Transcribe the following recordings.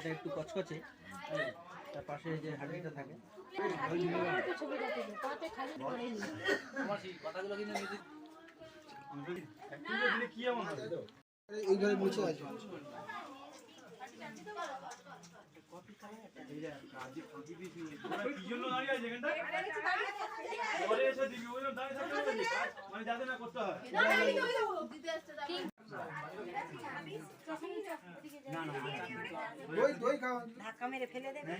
এটা একটু কচকচে, তার পাশে যে হাঁড়িটা থাকে এইভাবে মুছে আছে। ধাক্কা মেরে ফেলে দেবে।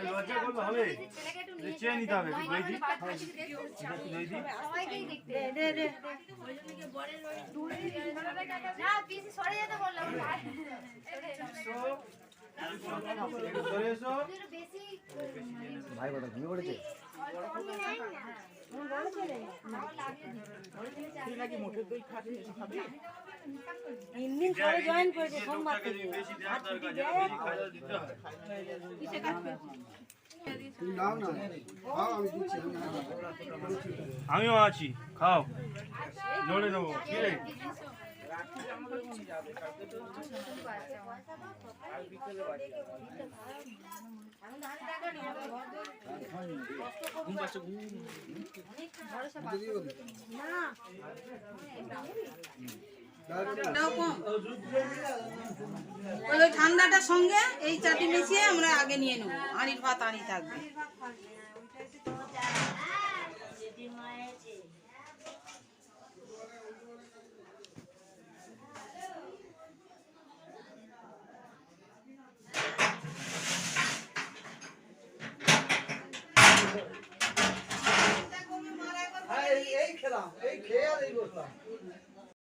লজ্জা করলে হবে, চেয়ে নিতে হবে। ভাই কথা ঘুমিয়ে পড়েছে। ইনদিন সবাই জয়েন করেছে সোমবার থেকে। আমিও আছি, খাও, জোরে নেবো। কি রে ওই ঠান্ডাটার সঙ্গে এই চাটি মিশিয়ে আমরা আগে নিয়ে নেবো। হাঁড়ির ভাত হাঁড়ি থাকবে। এই খেলাম, এই খেয়ে আর এই বসলাম।